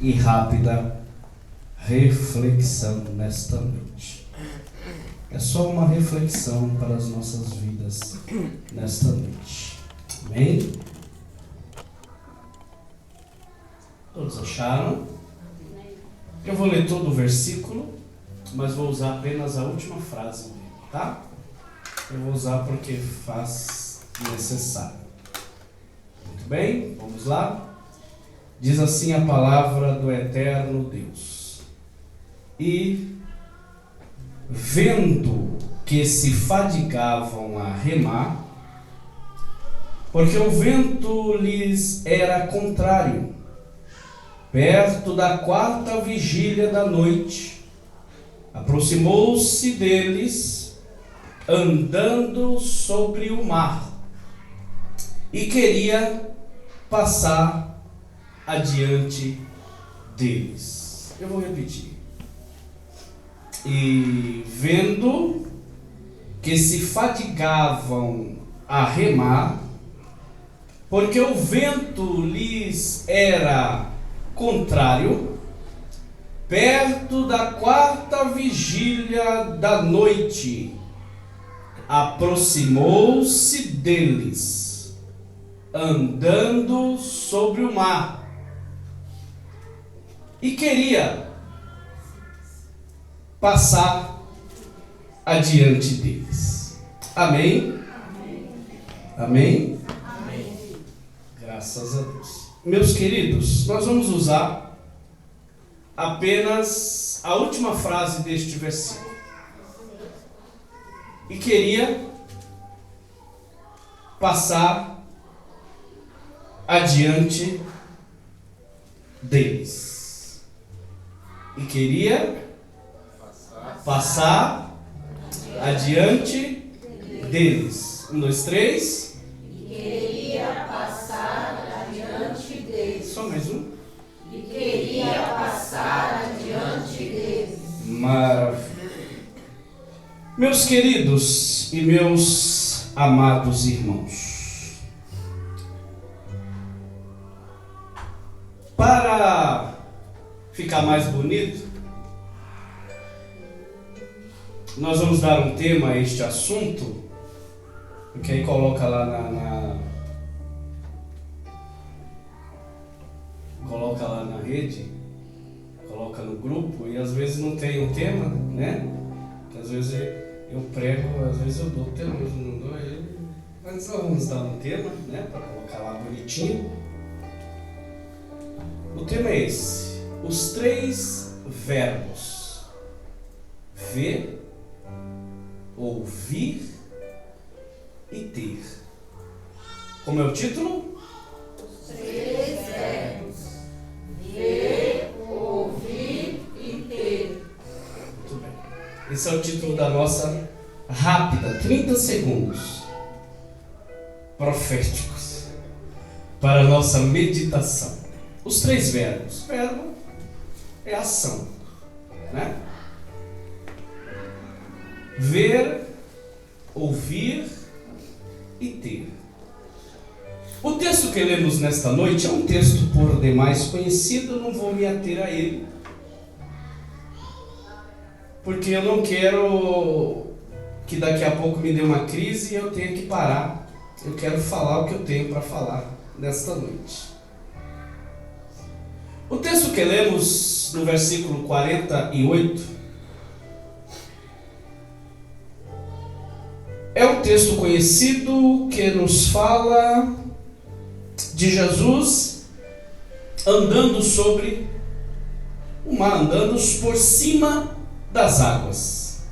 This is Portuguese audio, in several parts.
e rápida reflexão nesta noite. É só uma reflexão para as nossas vidas nesta noite. Amém? Todos acharam? Eu vou ler todo o versículo, mas vou usar apenas a última frase dele, tá? Eu vou usar porque faz necessário. Muito bem, vamos lá? Diz assim a palavra do eterno Deus: E vendo que se fadigavam a remar, porque o vento lhes era contrário, perto da 4ª vigília da noite, aproximou-se deles, andando sobre o mar, e queria passar adiante deles. Eu vou repetir. E vendo que se fadigavam a remar, porque o vento lhes era contrário, perto da 4ª vigília da noite, aproximou-se deles, andando sobre o mar, e queria passar adiante deles. Amém? Amém? Amém? Graças a Deus. Meus queridos, nós vamos usar apenas a última frase deste versículo. E queria passar adiante deles. E queria passar adiante deles. 1, 2, 3. E queria passar adiante deles. Só mais um. E queria passar adiante deles. Maravilha. Meus queridos e meus amados irmãos, para ficar mais bonito, nós vamos dar um tema a este assunto, porque aí coloca lá coloca lá na rede, coloca no grupo, e às vezes não tem um tema, né? Porque às vezes eu prego, às vezes eu dou o tema, mas não dou ele. Mas nós vamos dar um tema, né? Para colocar lá bonitinho. O tema é esse: os 3 verbos: ver, ouvir e ter. Como é o título? Os 3 verbos: ver, ouvir e ter. Muito bem. Esse é o título da nossa rápida, 30 segundos proféticos para a nossa meditação. Os 3 verbos. Verbo é ação, né? Ver, ouvir e ter. O texto que lemos nesta noite é um texto por demais conhecido, não vou me ater a ele, porque eu não quero que daqui a pouco me dê uma crise e eu tenha que parar. Eu quero falar o que eu tenho para falar nesta noite. O texto que lemos no versículo 48 é um texto conhecido que nos fala de Jesus andando sobre o mar, andando por cima das águas.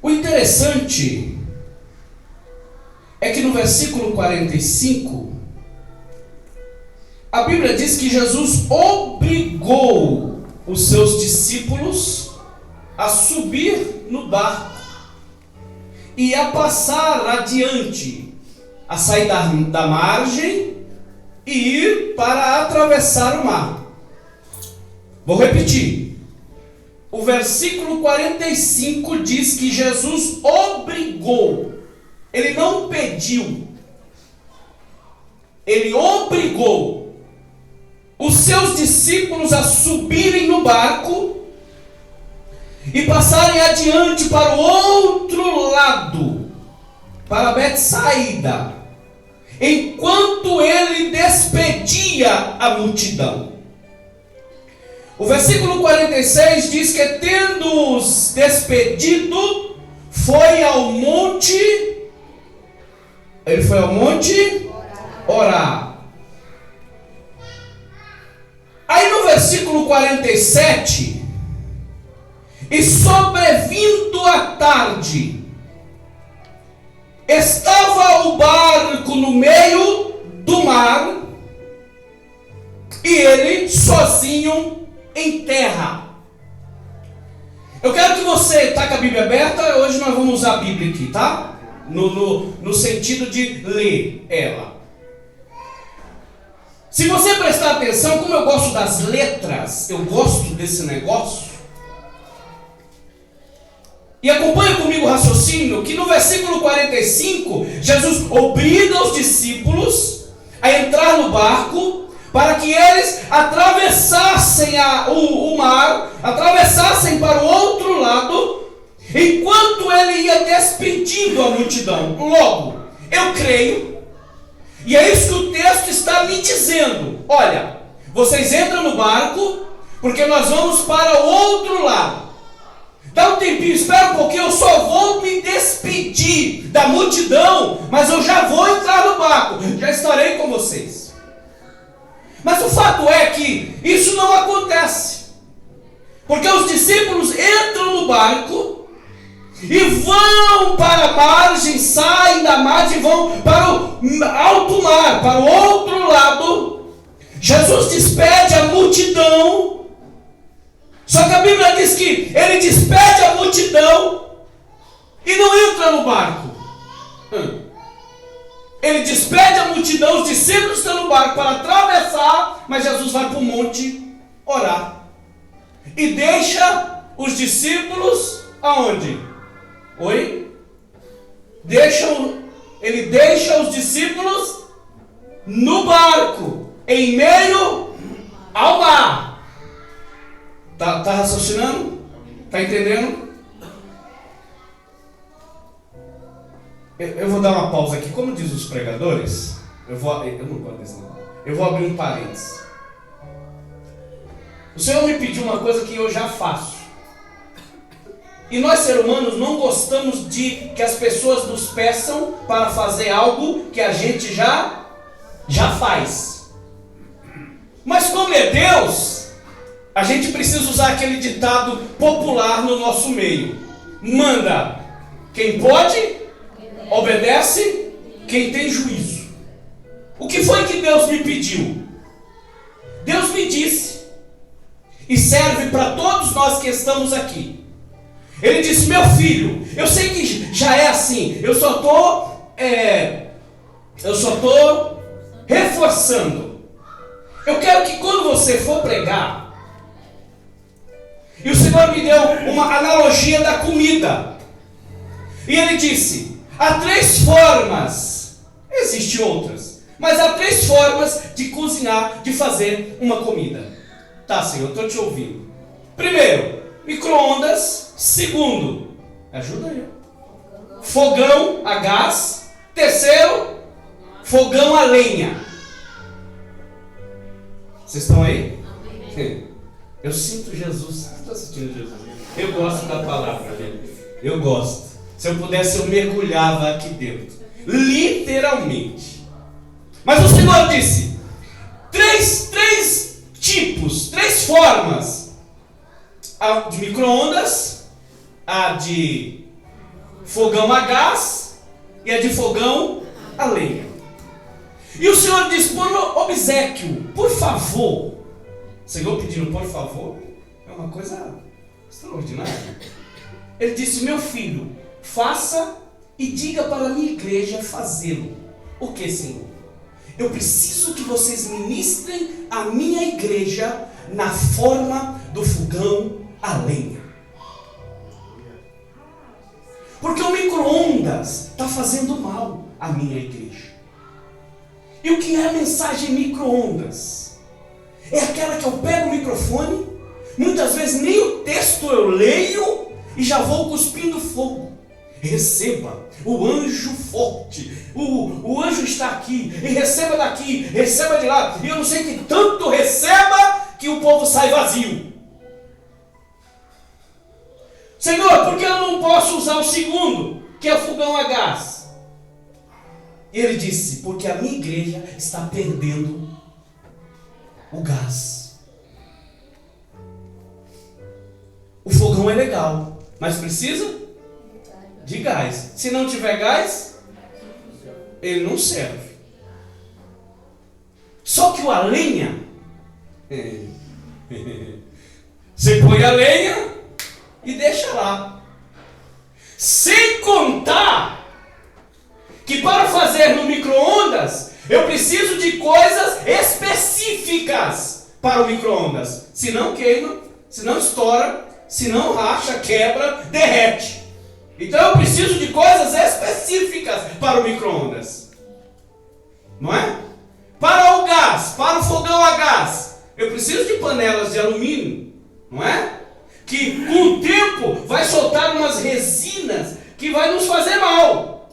O interessante é que no versículo 45, a Bíblia diz que Jesus obrigou os seus discípulos a subir no barco e a passar adiante, a sair da margem e ir para atravessar o mar. Vou repetir. O versículo 45 diz que Jesus obrigou. Ele não pediu. Ele obrigou seus discípulos a subirem no barco e passarem adiante para o outro lado, para Betsaida, enquanto ele despedia a multidão. O versículo 46 diz que, tendo-os despedido, foi ao monte. Ele foi ao monte orar. Aí no versículo 47, e sobrevindo a tarde, estava o barco no meio do mar, e ele sozinho em terra. Eu quero que você, está com a Bíblia aberta, hoje nós vamos usar a Bíblia aqui, tá? No sentido de ler ela. Se você prestar atenção, como eu gosto das letras, eu gosto desse negócio, e acompanha comigo o raciocínio, que no versículo 45, Jesus obriga os discípulos a entrar no barco, para que eles atravessassem o mar, atravessassem para o outro lado, enquanto ele ia despedindo a multidão. Logo, eu creio, e é isso que o texto está me dizendo: olha, vocês entram no barco, porque nós vamos para o outro lado. Dá um tempinho, espera um pouquinho, eu só vou me despedir da multidão, mas eu já vou entrar no barco, já estarei com vocês. Mas o fato é que isso não acontece, porque os discípulos entram no barco e vão para a margem, saem da margem e vão para o alto mar, para o outro lado. Jesus despede a multidão, só que a Bíblia diz que ele despede a multidão e não entra no barco. Ele despede a multidão, os discípulos estão no barco para atravessar, mas Jesus vai para o monte orar. E deixa os discípulos aonde? Oi? Ele deixa os discípulos no barco, em meio ao mar. Tá raciocinando? Tá entendendo? Eu vou dar uma pausa aqui. Como diz os pregadores, eu não gosto desse não. Eu vou abrir um parênteses. O Senhor me pediu uma coisa que eu já faço. E nós, seres humanos, não gostamos de que as pessoas nos peçam para fazer algo que a gente já faz. Mas como é Deus, a gente precisa usar aquele ditado popular no nosso meio: manda quem pode, obedece quem tem juízo. O que foi que Deus me pediu? Deus me disse, e serve para todos nós que estamos aqui. Ele disse: meu filho, eu sei que já é assim, eu só estou reforçando. Eu quero que quando você for pregar, e o Senhor me deu uma analogia da comida, e ele disse: há 3 formas, existem outras, mas há 3 formas de cozinhar, de fazer uma comida. Tá, Senhor, estou te ouvindo. Primeiro, micro-ondas. Segundo, ajuda aí, fogão a gás. Terceiro, fogão a lenha. Vocês estão aí? Eu sinto Jesus. Você está assistindo Jesus? Eu gosto da palavra dele. Eu gosto. Se eu pudesse, eu mergulhava aqui dentro, literalmente. Mas o Senhor disse: 3 tipos, 3 formas: a de micro-ondas, a de fogão a gás e a de fogão a lenha. E o Senhor disse, por obséquio, por favor. O Senhor pedindo por favor é uma coisa extraordinária. Ele disse: meu filho, faça e diga para a minha igreja fazê-lo. O que, Senhor? Eu preciso que vocês ministrem a minha igreja na forma do fogão a lenha. Porque o micro-ondas está fazendo mal à minha igreja. E o que é a mensagem micro-ondas? é aquela que eu pego o microfone, muitas vezes nem o texto eu leio e já vou cuspindo fogo. Receba o anjo forte, o anjo está aqui, e receba daqui, receba de lá, e eu não sei que tanto receba que o povo sai vazio. Senhor, por que eu não posso usar o segundo, que é o fogão a gás? Ele disse, porque a minha igreja está perdendo o gás. O fogão é legal, mas precisa de gás. Se não tiver gás, ele não serve. Só que a lenha, você põe a lenha e deixa lá. Sem contar que para fazer no micro-ondas, eu preciso de coisas específicas para o micro-ondas. Se não queima, se não estoura, se não racha, quebra, derrete. Então eu preciso de coisas específicas para o micro-ondas. Não é? Para o gás, para o fogão a gás, eu preciso de panelas de alumínio. Não é? Que com o tempo vai soltar umas resinas que vai nos fazer mal.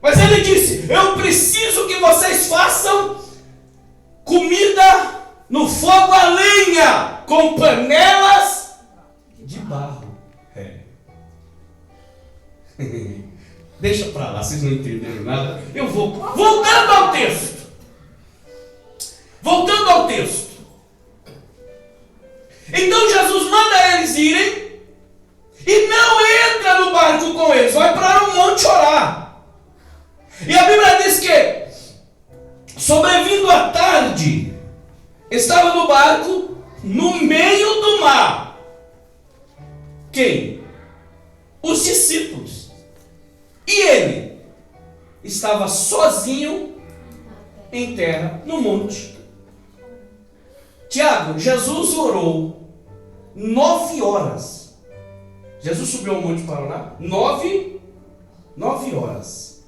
Mas ele disse, eu preciso que vocês façam comida no fogo a lenha, com panelas de barro. Deixa pra lá, vocês não entenderam nada. Eu vou, voltando ao texto. Então Jesus manda eles irem e não entra no barco com eles, vai para um monte orar. E a Bíblia diz que, sobrevindo a tarde, estava no barco no meio do mar. Quem? Os discípulos. E ele estava sozinho em terra, no monte. Tiago, Jesus orou 9 horas. Jesus subiu ao monte para orar 9 horas.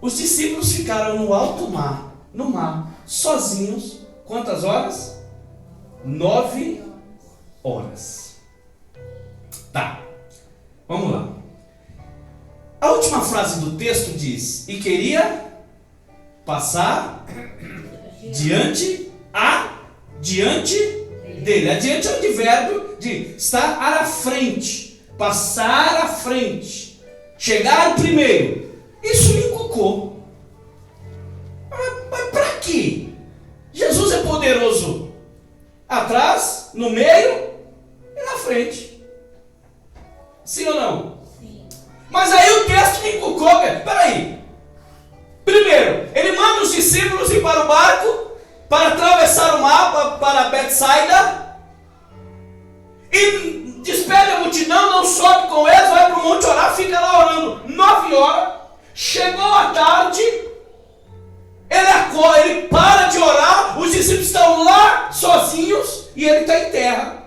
Os discípulos ficaram no alto mar, no mar, sozinhos. Quantas horas? 9 horas. Tá, vamos lá. A última frase do texto diz, e queria passar diante dele. Adiante é o advérbio de estar à frente, passar à frente, chegar primeiro. Isso me encucou. Mas para quê? Jesus é poderoso atrás, no meio e na frente. Sim ou não? Sim. Mas aí o texto me encucou. Peraí. Primeiro, ele manda os discípulos ir para o barco para atravessar o mar para Betsaida e despede a multidão, não sobe com eles, vai para o monte orar, fica lá orando 9 horas. Chegou a tarde, ele acorda, ele para de orar, os discípulos estão lá sozinhos e ele está em terra.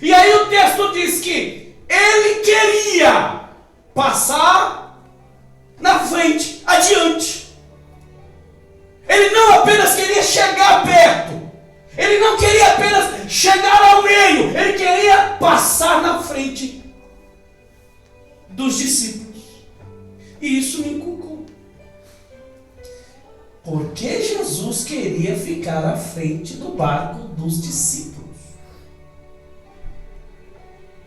E aí o texto diz que ele queria passar na frente, adiante. Ele não apenas queria chegar perto, ele não queria apenas chegar ao meio, ele queria passar na frente dos discípulos. E isso me encucou. Porque Jesus queria ficar à frente do barco dos discípulos.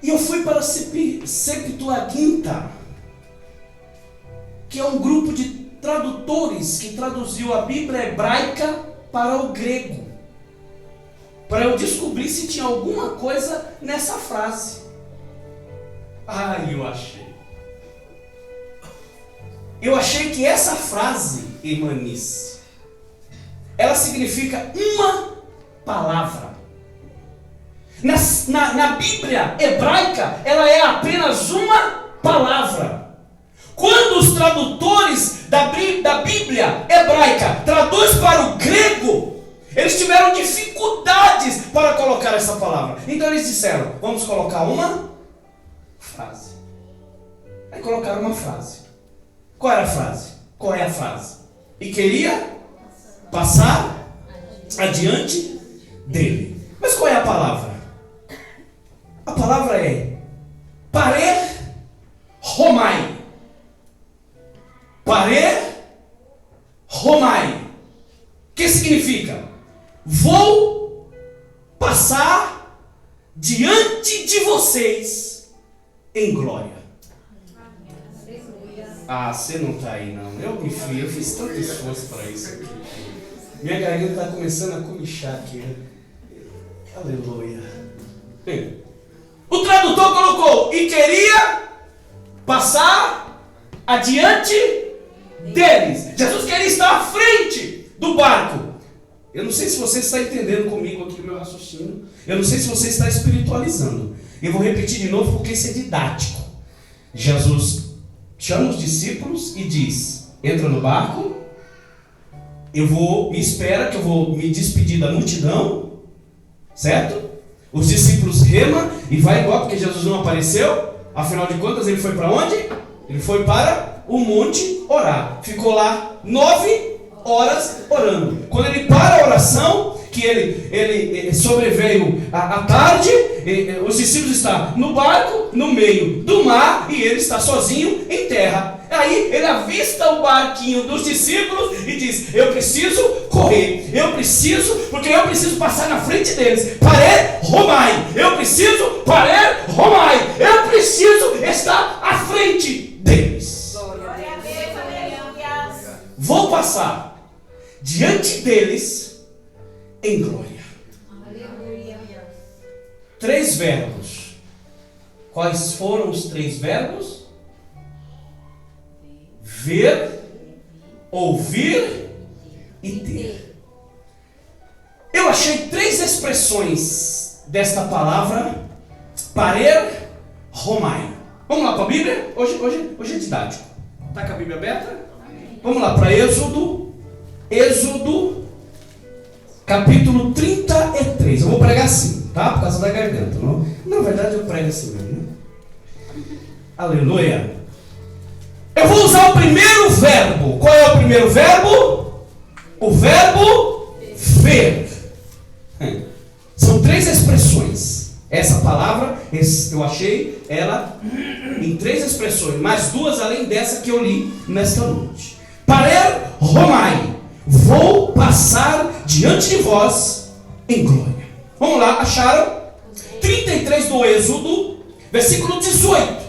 E eu fui para a Septuaginta, que é um grupo de tradutores que traduziu a Bíblia hebraica para o grego, para eu descobrir se tinha alguma coisa nessa frase. Eu achei que essa frase, Emanice, ela significa uma palavra. Na Bíblia hebraica, ela é apenas uma palavra. Quando os tradutores da Bíblia hebraica traduzem para o grego, eles tiveram dificuldades para colocar essa palavra. Então eles disseram, vamos colocar uma frase. Aí colocaram uma frase. Qual era a frase? Qual é a frase? E queria passar adiante dele. Mas qual é a palavra? A palavra é parer romai. Parer romai. O que significa? Vou passar diante de vocês em glória. Ah, você não está aí não. Eu fiz tanto esforço para isso aqui. Minha garganta está começando a comichar aqui. Aleluia. O tradutor colocou: e queria passar adiante deles. Jesus queria estar à frente do barco. Eu não sei se você está entendendo comigo aqui o meu raciocínio. Eu não sei se você está espiritualizando. Eu vou repetir de novo porque isso é didático. Jesus chama os discípulos e diz: entra no barco, me espera que eu vou me despedir da multidão, certo? Os discípulos remam e vai igual, porque Jesus não apareceu. Afinal de contas, ele foi para onde? Ele foi para o monte orar. Ficou lá 9 horas orando. Quando ele para a oração, que ele sobreveio à tarde, os discípulos estão no barco, no meio do mar, e ele está sozinho em terra. Aí ele avista o barquinho dos discípulos e diz: eu preciso correr, porque eu preciso passar na frente deles. Parer romai, eu preciso parer romai, eu preciso estar à frente deles. Vou passar diante deles em glória. 3 verbos. Quais foram os 3 verbos? Ver, ouvir e ter. Eu achei 3 expressões desta palavra parer romai. Vamos lá para a Bíblia? Hoje é didático. Está com a Bíblia aberta? Vamos lá para Êxodo capítulo 33. Eu vou pregar assim, tá? Por causa da garganta. Não? Na verdade eu prego assim mesmo, né? Aleluia. Eu vou usar o primeiro verbo. Qual é o primeiro verbo? O verbo ver. São 3 expressões. Essa palavra, eu achei ela em 3 expressões, mais 2 além dessa que eu li nesta noite. Parer romai, vou passar diante de vós em glória. Vamos lá, acharam? 33 do Êxodo, versículo 18.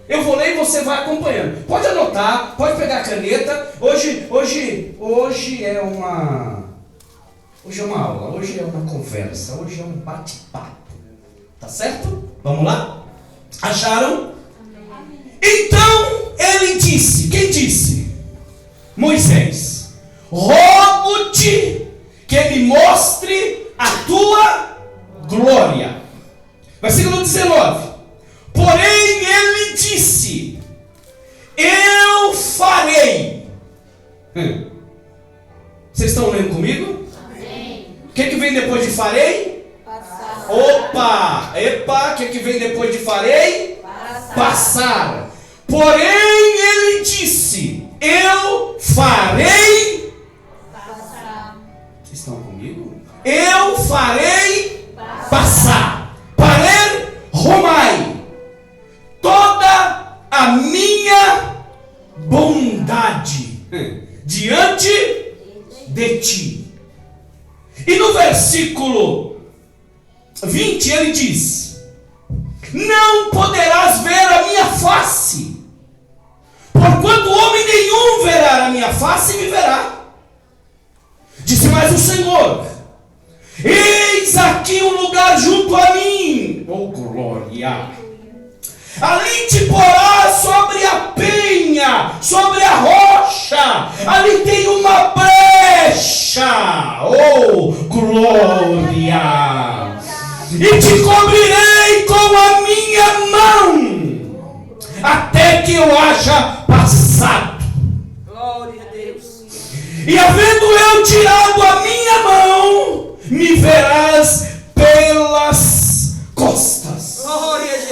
Eu vou ler e você vai acompanhando. Pode anotar, pode pegar a caneta. Hoje é uma aula, hoje é uma conversa, hoje é um bate-papo. Tá certo? Vamos lá? Acharam? Então ele disse, quem disse? Moisés: rogo-te que me mostre a tua glória. Versículo 19. Porém ele disse: eu farei. Vocês estão lendo comigo? Amém. O que vem depois de farei? Passar. Opa! Epa! O que vem depois de farei? Passar. Porém ele disse: eu farei passar. Vocês estão comigo? Eu farei passar. Parer romai. Toda a minha bondade diante de ti. E no versículo 20 ele diz: não poderás ver a minha face, porquanto homem nenhum verá a minha face e me verá. Disse mais o Senhor: eis aqui um lugar junto a mim, oh glória. Ali te porás sobre a penha, sobre a rocha. Ali tem uma brecha, oh glória. E te cobrirei com a minha mão, até que eu haja passado. Glória a Deus. E havendo eu tirado a minha mão, me verás pelas costas. Glória a Deus.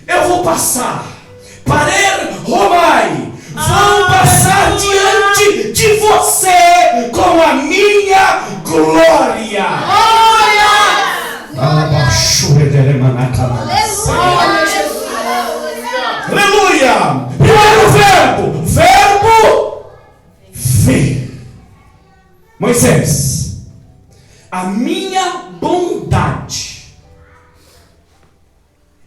Eu vou passar. Parer romai. Vou passar diante de você com a minha glória. Aleluia! Primeiro verbo ver. Moisés, a minha bondade,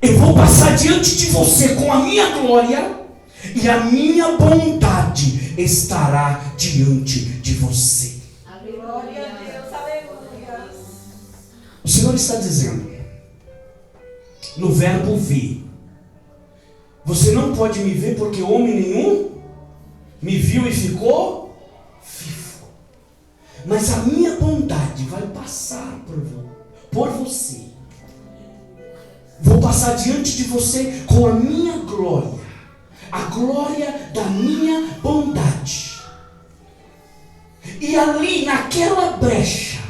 eu vou passar diante de você com a minha glória, e a minha bondade estará diante de você. Glória a Deus, aleluia. O Senhor está dizendo, no verbo ver, você não pode me ver porque homem nenhum me viu e ficou vivo. Mas a minha bondade vai passar por você. Vou passar diante de você com a minha glória. A glória da minha bondade. E ali naquela brecha.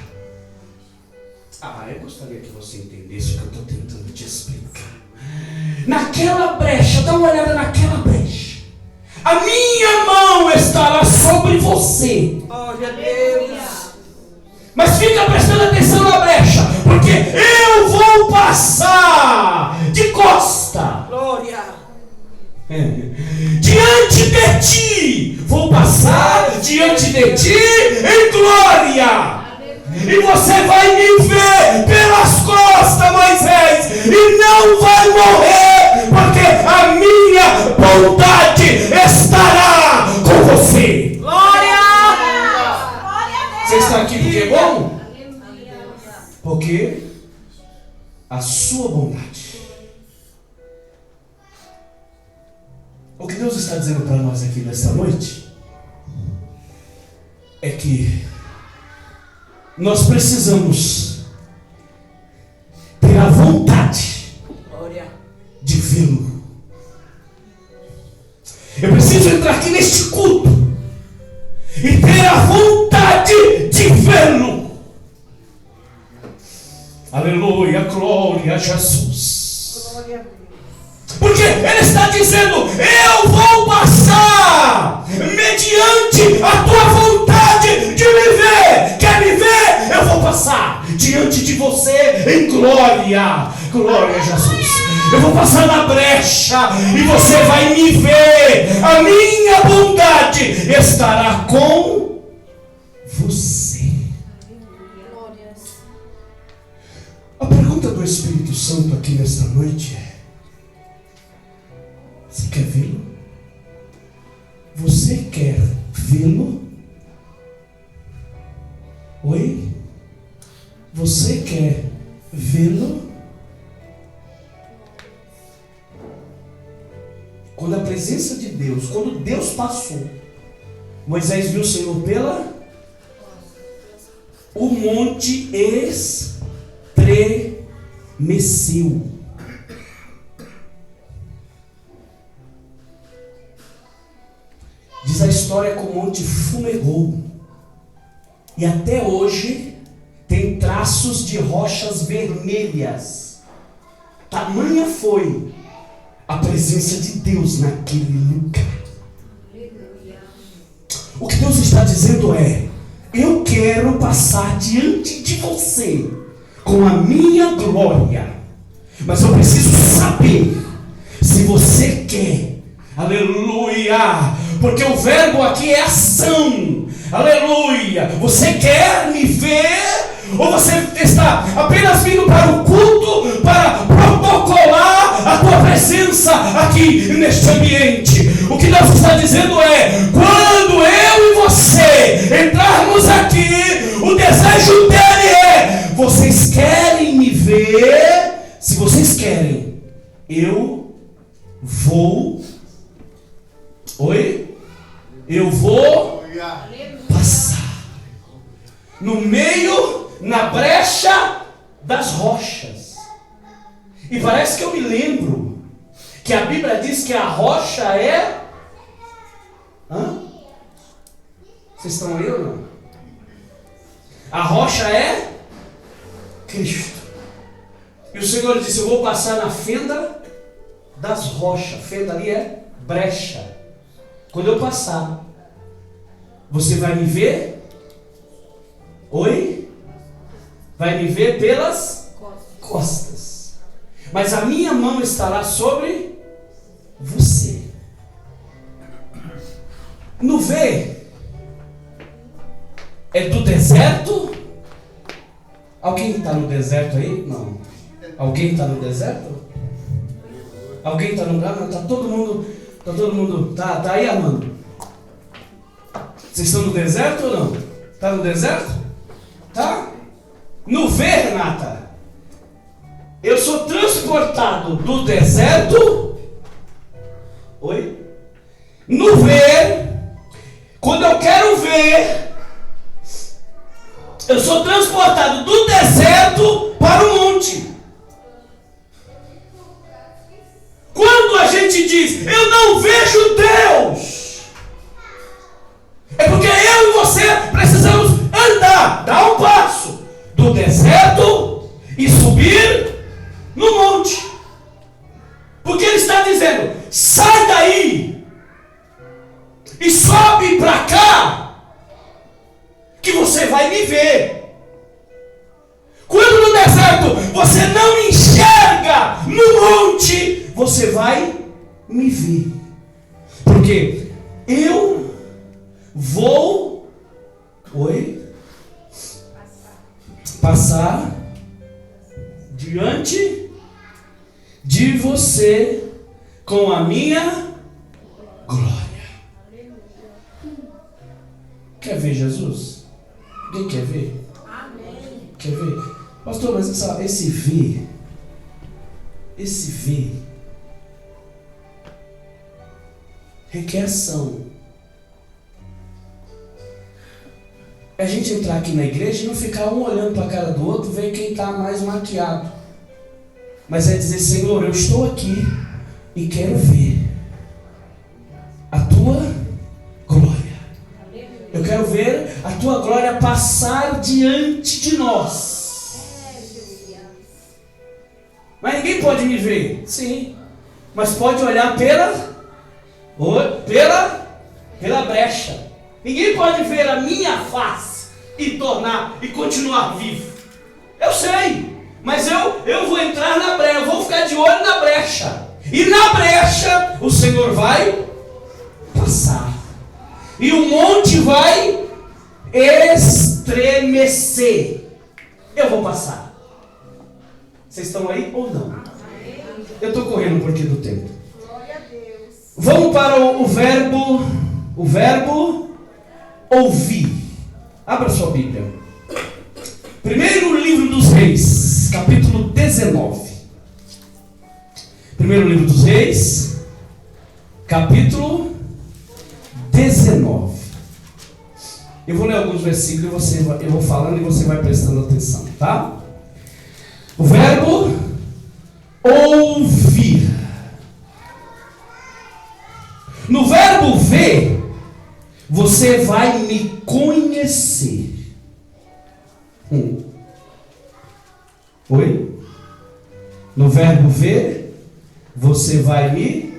Eu gostaria que você entendesse o que eu estou tentando te explicar. Naquela brecha, dá uma olhada naquela brecha. A minha mão estará sobre você. Glória a Deus. Mas fica prestando atenção na brecha, porque eu vou passar de costa. Glória. Diante de ti. Vou passar diante de ti em glória. E você vai me ver pelas costas, Moisés, e não vai morrer, porque a minha bondade estará com você. Glória! Você está aqui porque é bom? Porque a sua bondade. O que Deus está dizendo para nós aqui nesta noite é que nós precisamos ter a vontade de vê-lo. Eu preciso entrar aqui neste culto e ter a vontade de vê-lo. Aleluia, glória a Jesus. Glória a Deus. Porque Ele está dizendo, eu vou passar mediante a tua vontade de me ver. Quer me ver? Eu vou passar diante de você em glória. Glória a Jesus. Eu vou passar na brecha e você vai me ver. A minha bondade estará com você. A pergunta do Espírito Santo aqui nesta noite é: você quer vê-lo? Você quer vê-lo? Oi? Você quer vê-lo? Quando a presença de Deus, quando Deus passou, Moisés viu o Senhor pela o monte estremeceu. Diz a história que o monte fumegou. E até hoje tem traços de rochas vermelhas. Tamanha foi a presença de Deus naquele lugar. O que Deus está dizendo é: eu quero passar diante de você com a minha glória. Mas eu preciso saber se você quer. Aleluia! Porque o verbo aqui é ação. Aleluia! Você quer me ver? Ou você está apenas vindo para o culto para protocolar a tua presença aqui neste ambiente? O que Deus está dizendo é: quando eu e você entrarmos aqui, o desejo dele é: vocês querem me ver? Se vocês querem, eu vou. Oi? Eu vou passar no meio, na brecha das rochas. E parece que eu me lembro que a Bíblia diz que a rocha é... Vocês estão aí ou não? A rocha é Cristo. E o Senhor disse: eu vou passar na fenda das rochas. Fenda ali é brecha. Quando eu passar, você vai me ver? Oi? vai me ver pelas costas. Mas a minha mão estará sobre você. No ver é do deserto. Alguém está no deserto aí? Não. Alguém está no deserto? Alguém está no lugar? Não, está todo mundo. Tá aí, Amanda? Vocês estão no deserto ou não? Está no deserto? Tá? No ver, Renata, eu sou transportado do deserto. Oi? No ver, quando eu quero ver, eu sou transportado do deserto para o monte. Quando a gente diz, eu não vejo Deus, é porque eu e você precisamos andar, dar um passo do deserto e subir no monte. Porque ele está dizendo, sai daí e sobe para cá, que você vai me ver. Quando no deserto você não me enxerga, no monte você vai me ver. Porque eu vou passar diante de você com a minha glória. Quer ver Jesus? Alguém quer ver? Amém. Quer ver? Pastor, mas esse ver requer ação. É a gente entrar aqui na igreja e não ficar um olhando para a cara do outro, ver quem está mais maquiado. Mas é dizer, Senhor, eu estou aqui e quero ver a tua glória. Eu quero ver a tua glória passar diante de nós. Mas ninguém pode me ver. Sim. Mas pode olhar pela brecha. Ninguém pode ver a minha face e continuar vivo. Eu sei. Mas eu vou entrar na brecha. Eu vou ficar de olho na brecha. E na brecha o Senhor vai passar. E o monte vai estremecer. Eu vou passar. Vocês estão aí ou não? Eu estou correndo por aqui do tempo. Glória a Deus. Vamos para o verbo ouvir. Abra sua Bíblia. Primeiro livro dos Reis, capítulo 19. Primeiro livro dos Reis, capítulo 19. Eu vou ler alguns versículos eu vou falando e você vai prestando atenção, tá? O verbo ouvir. No verbo ver, você vai me conhecer. Oi? No verbo ver, você vai me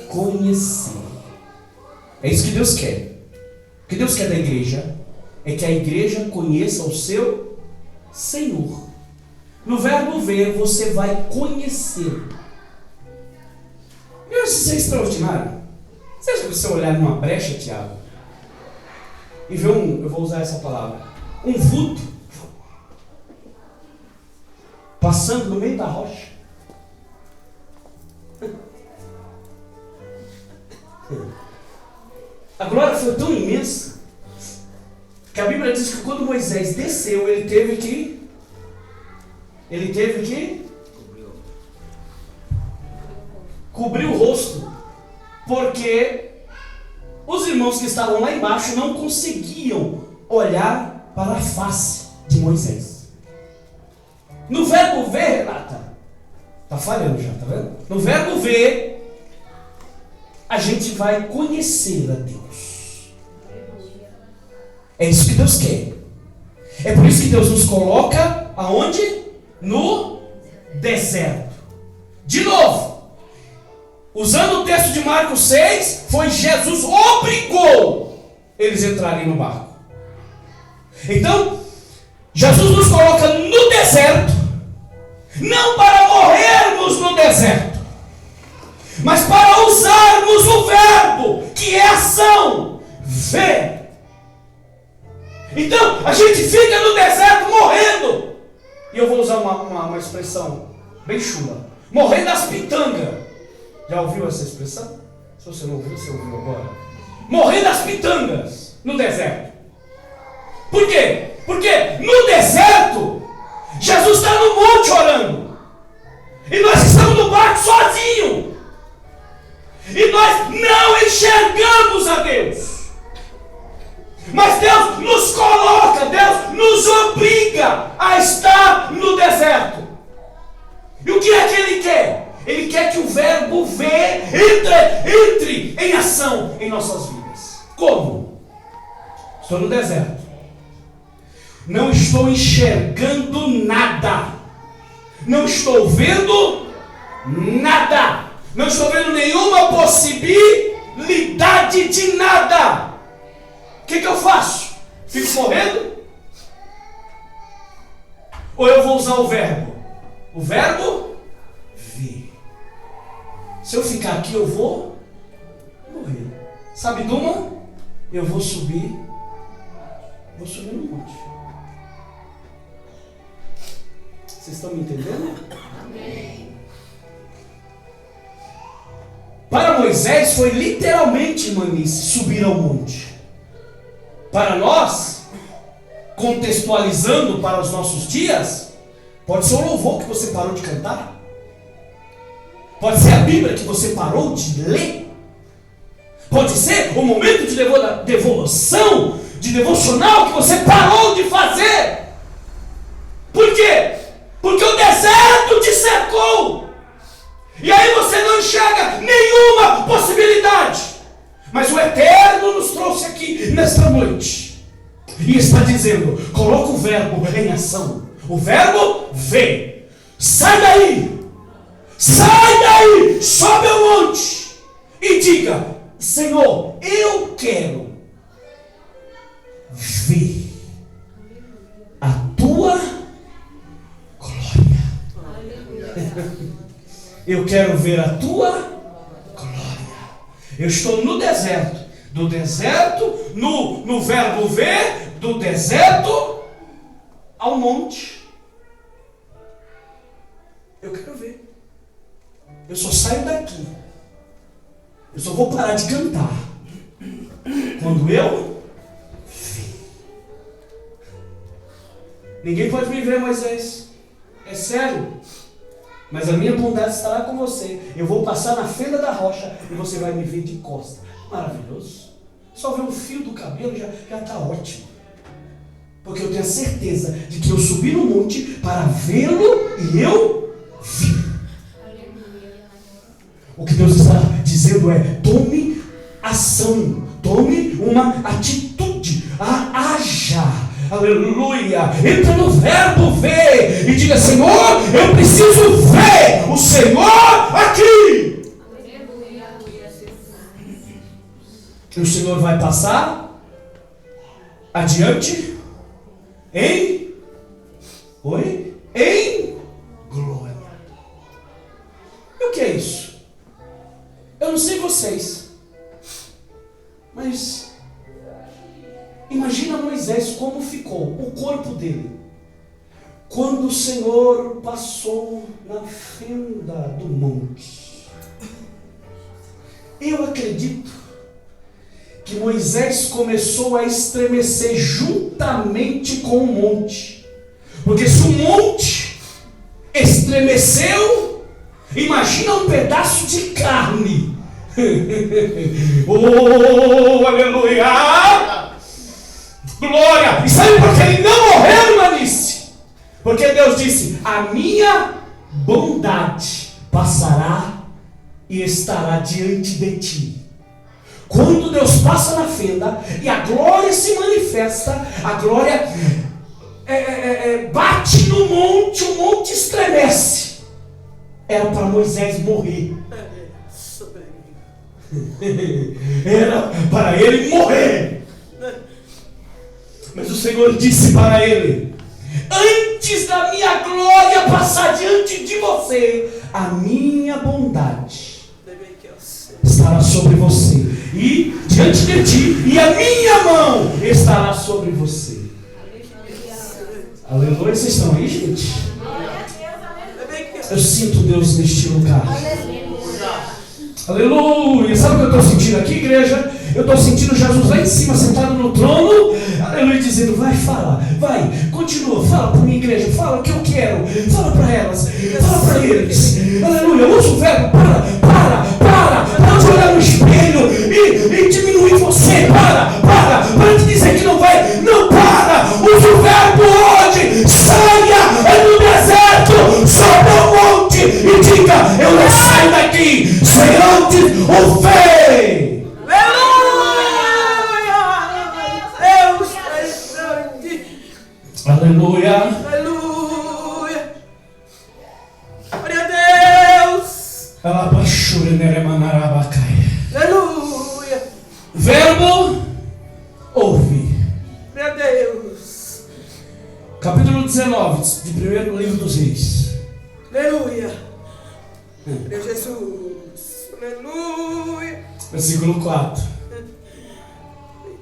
conhecer. É isso que Deus quer. O que Deus quer da igreja é que a igreja conheça o seu Senhor. No verbo ver, você vai conhecer. Isso é extraordinário. Você acha que você olhar numa brecha, Tiago, e ver eu vou usar essa palavra, um vulto passando no meio da rocha? A glória foi tão imensa que a Bíblia diz que quando Moisés desceu, ele teve que cobrir o rosto, porque os irmãos que estavam lá embaixo não conseguiam olhar para a face de Moisés. No verbo ver, Renata, tá falhando já, tá vendo? No verbo ver, a gente vai conhecer a Deus. É isso que Deus quer. É por isso que Deus nos coloca aonde? No deserto. De novo, usando o texto de Marcos 6, foi Jesus obrigou eles a entrarem no barco. Então, Jesus nos coloca deserto, não para morrermos no deserto, mas para usarmos o verbo, que é ação, ver. Então, a gente fica no deserto morrendo. E eu vou usar uma expressão bem chula. Morrer das pitangas. Já ouviu essa expressão? Se você não ouviu, você ouviu agora. Morrer das pitangas no deserto. Por quê? Porque no deserto, Jesus está no monte orando. E nós estamos no barco sozinhos. E nós não enxergamos a Deus. Mas Deus nos coloca, Deus nos obriga a estar no deserto. E o que é que Ele quer? Ele quer que o verbo ver entre em ação em nossas vidas. Como? Estou no deserto. Não estou enxergando nada. Não estou vendo nada. Não estou vendo nenhuma possibilidade de nada. O que eu faço? Fico morrendo? Ou eu vou usar o verbo? O verbo ver. Se eu ficar aqui, eu vou morrer. Sabe de uma? Eu vou subir no monte. Vocês estão me entendendo? Amém. Para Moisés foi literalmente, manice, subir ao monte. Para nós, contextualizando para os nossos dias, pode ser o louvor que você parou de cantar. Pode ser a Bíblia que você parou de ler. Pode ser o momento de devoção, de devocional que você parou de fazer. Por quê? Porque o deserto te cercou. E aí você não enxerga nenhuma possibilidade. Mas o Eterno nos trouxe aqui nesta noite. E está dizendo, coloca o verbo em ação. O verbo vem. Sai daí. Sai daí. Sobe ao monte. E diga, Senhor, eu quero ver a tua glória. Eu quero ver a tua glória. Eu estou no deserto. Do deserto, no verbo ver, do deserto ao monte. Eu quero ver. Eu só saio daqui. Eu só vou parar de cantar quando eu ver. Ninguém pode me ver, Moisés. É sério. Mas a minha bondade estará com você. Eu vou passar na fenda da rocha e você vai me ver de costa. Maravilhoso. Só ver o fio do cabelo já está ótimo. Porque eu tenho a certeza de que eu subi no monte para vê-lo e eu vi. O que Deus está dizendo é: tome ação, tome uma atitude, haja. Aleluia. Entra no verbo ver e diga: Senhor, eu preciso ver o Senhor aqui. E o Senhor vai passar adiante em glória. E o que é isso? Eu não sei vocês, mas imagina Moisés como ficou o corpo dele quando o Senhor passou na fenda do monte. Eu acredito que Moisés começou a estremecer juntamente com o monte, porque se o monte estremeceu, imagina um pedaço de carne. Oh, aleluia! Glória! E sabe por que ele não morreu, Manice? Porque Deus disse: a minha bondade passará e estará diante de ti. Quando Deus passa na fenda e a glória se manifesta, a glória bate no monte, o monte estremece. Era para Moisés morrer. Era para ele morrer. Mas o Senhor disse para ele: Antes da minha glória passar diante de você, a minha bondade estará sobre você, e diante de ti, e a minha mão estará sobre você. Aleluia. Vocês estão aí, gente? Eu sinto Deus neste lugar. Aleluia. Sabe o que eu estou sentindo aqui, igreja? Eu estou sentindo Jesus lá em cima, sentado no trono. Aleluia, dizendo: vai, fala, vai, continua, fala para minha igreja, fala o que eu quero, fala para elas, fala para eles. Aleluia. Usa o verbo: para de olhar no espelho e diminuir você. Para de dizer que não vai. Não, para. Usa o verbo hoje. Saia do deserto, sobe ao monte e diga: eu não saio daqui sem antes o ver. Aleluia. Aleluia. Glória a Deus. Aleluia. Verbo ouve. Glória a Deus. Capítulo 19 de primeiro livro dos Reis. Aleluia. Meu Jesus. Aleluia. Versículo 4.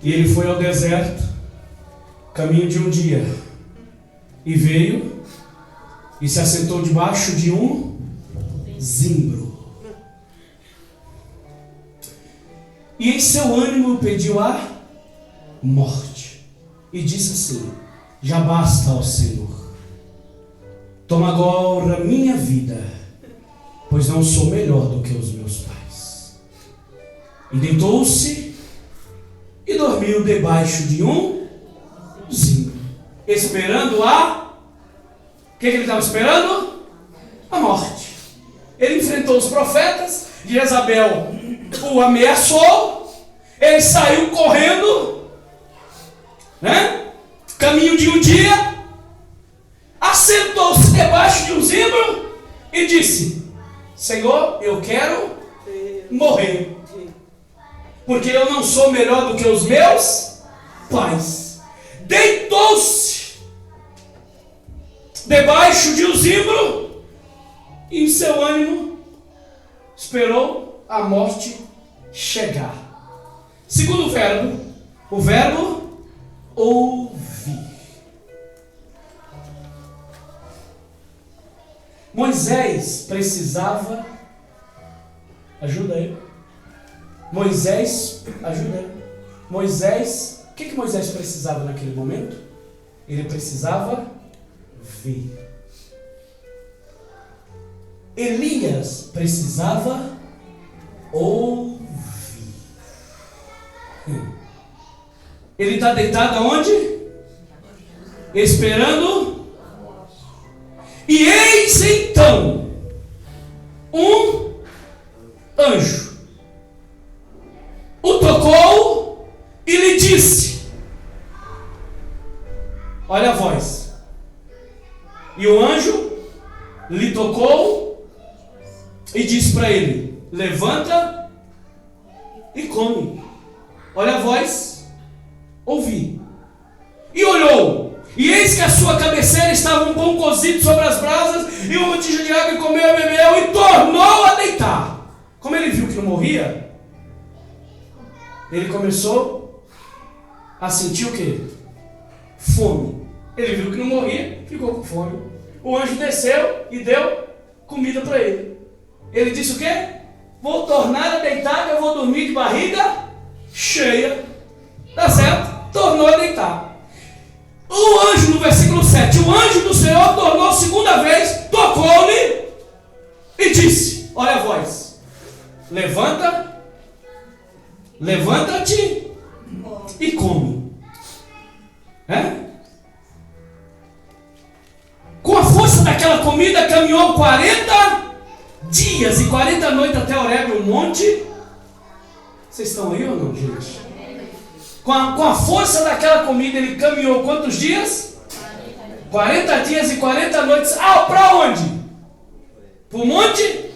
E ele foi ao deserto, caminho de um dia, e veio e se assentou debaixo de um zimbro. E em seu ânimo pediu a morte. E disse assim: já basta, ó Senhor. Toma agora minha vida, pois não sou melhor do que os meus pais. E deitou-se e dormiu debaixo de um zimbro, esperando o que ele estava esperando? A morte. Ele enfrentou os profetas, Jezabel o ameaçou, ele saiu correndo, né? Caminho de um dia, assentou-se debaixo de um zimbro e disse: Senhor, eu quero morrer, porque eu não sou melhor do que os meus pais. Deitou-se debaixo de um zimbro e em seu ânimo esperou a morte chegar. Segundo verbo, o verbo ouvir. Moisés precisava, ajuda aí. Moisés, ajuda aí. Moisés, o que Moisés precisava naquele momento? Ele precisava ver. Elias precisava ouvir. Ele está deitado aonde? Esperando. E eis então um anjo o tocou e lhe disse: olha a voz. E o anjo lhe tocou e disse para ele: levanta e come. Olha a voz, ouvi. E olhou, e eis que a sua cabeceira estava um pão cozido sobre as brasas e uma botija de água, e comeu e bebeu e tornou a deitar. Como ele viu que não morria, ele começou a sentir o quê? Fome. Ele viu que não morria, ficou com fome. O anjo desceu e deu comida para ele. Ele disse o quê? Vou tornar a deitar, eu vou dormir de barriga cheia. Tá certo? Tornou a deitar. O anjo, no versículo 7, o anjo do Senhor tornou segunda vez, tocou-lhe e disse: olha a voz, levanta-te e come. Com a força daquela comida caminhou 40 dias e 40 noites até Horebe, o monte. Vocês estão aí ou não, gente? Com a força daquela comida ele caminhou quantos dias? 40 dias e 40 noites. Para onde? Para o monte?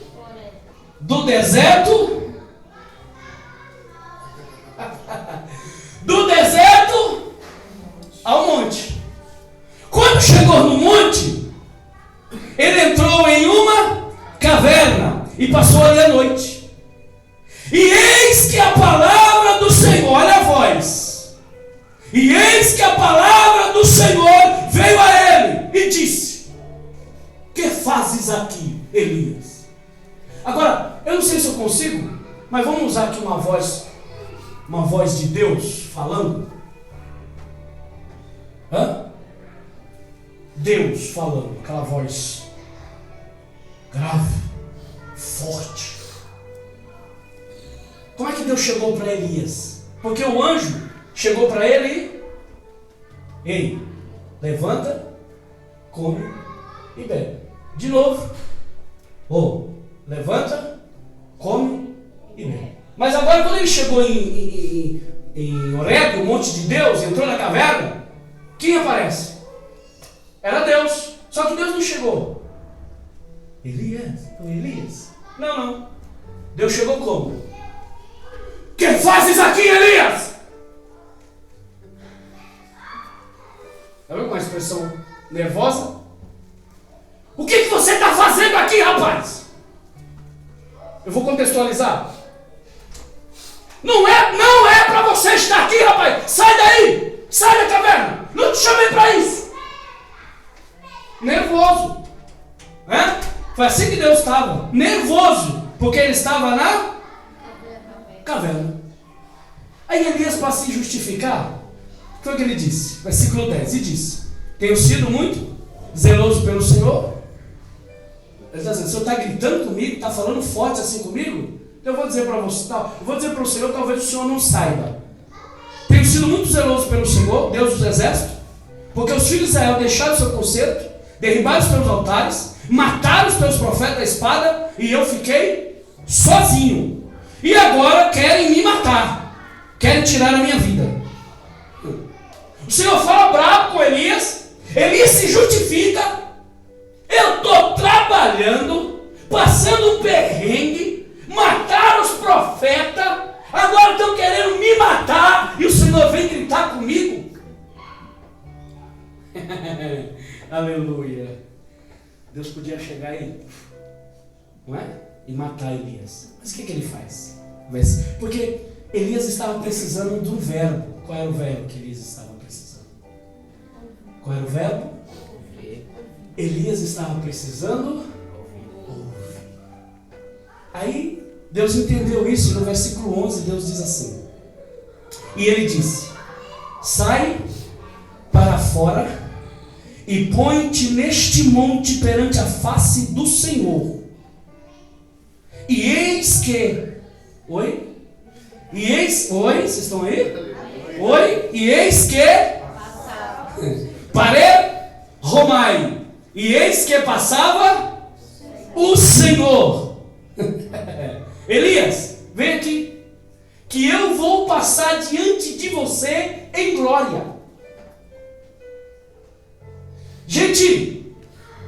Do deserto? Do deserto ao monte. Quando quando chegou no monte, ele entrou em uma caverna e passou ali a noite. E eis que a palavra do Senhor, olha a voz, e eis que a palavra do Senhor veio a ele e disse: que fazes aqui, Elias? Agora, eu não sei se eu consigo, mas vamos usar aqui uma voz de Deus falando. Deus falando, aquela voz grave, forte. Como é que Deus chegou para Elias? Porque o anjo chegou para ele e: ei, levanta, come e bebe. De novo: levanta, come e bebe. Mas agora, quando ele chegou em Horebe, o monte de Deus, entrou na caverna, quem aparece? Era Deus. Só que Deus não chegou: Elias. Não. Deus chegou como? Que fazes aqui, Elias? Tá vendo com uma expressão nervosa? O que você está fazendo aqui, rapaz? Eu vou contextualizar. Não é para você estar aqui, rapaz. Sai daí. Sai da caverna. Não te chamei para isso. Nervoso. Foi assim que Deus estava. Nervoso. Porque ele estava na caverna. Aí Elias, para se justificar, foi o que ele disse. Versículo 10. E disse: tenho sido muito zeloso pelo Senhor. Ele está dizendo: o Senhor está gritando comigo, está falando forte assim comigo. Então eu vou dizer para você, eu vou dizer para o Senhor, talvez o Senhor não saiba. Tenho sido muito zeloso pelo Senhor, Deus dos exércitos, porque os filhos de Israel deixaram o seu concerto, derribaram os teus altares, mataram os teus profetas da espada, e eu fiquei sozinho. E agora querem me matar, querem tirar a minha vida. O Senhor fala bravo com Elias. Elias se justifica: eu estou trabalhando, passando um perrengue, mataram os profetas, agora estão querendo me matar, e o Senhor vem gritar comigo. Aleluia. Deus podia chegar aí, não é? E matar Elias. Mas o que ele faz? Porque Elias estava precisando de um verbo. Qual era o verbo que Elias estava precisando? Qual era o verbo? Elias estava precisando ouvir. Aí Deus entendeu isso. No versículo 11 Deus diz assim: e ele disse: sai para fora e põe-te neste monte perante a face do Senhor. E eis que... Oi? Vocês estão aí? Oi? E eis que... Romai. E eis que passava o Senhor. Elias, vem aqui, que eu vou passar diante de você em glória. Gente,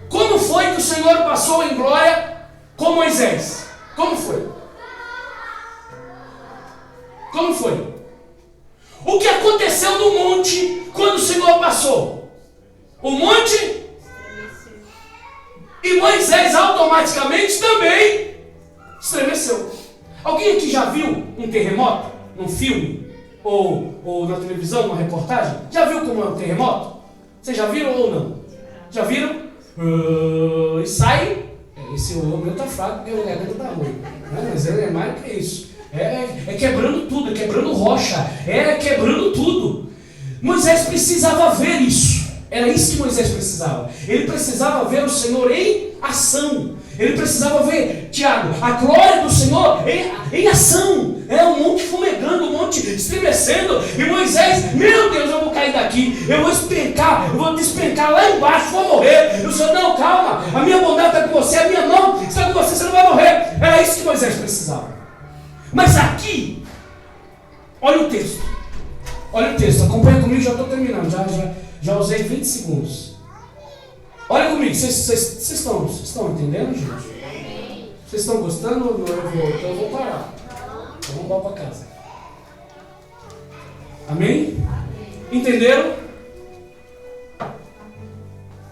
como foi que o Senhor passou em glória com Moisés? Como foi? Como foi? O que aconteceu no monte quando o Senhor passou? O monte e Moisés automaticamente também estremeceu. Alguém aqui já viu um terremoto? Num filme? Ou na televisão, numa reportagem? Já viu como é um terremoto? Vocês já viram ou não? Já viram? E sai. Esse homem está fraco porque o garganta está ruim. Mas ele é mais que isso. É quebrando tudo, é quebrando rocha, é quebrando tudo. Moisés precisava ver isso. Era isso que Moisés precisava. Ele precisava ver o Senhor em ação. Ele precisava ver, Tiago, a glória do Senhor em ação. Um monte fumegando, um monte estremecendo. E Moisés: meu Deus, eu vou cair daqui, eu vou despencar lá embaixo, vou morrer. E o Senhor: não, calma, a minha bondade está com você, a minha mão está com você, você não vai morrer. Era isso que Moisés precisava. Mas aqui, olha o texto, acompanha comigo, já estou terminando, já usei 20 segundos. Olha comigo, vocês estão entendendo, gente? Vocês estão gostando ou não? Eu vou parar. Então vamos embora para casa. Amém? Entenderam?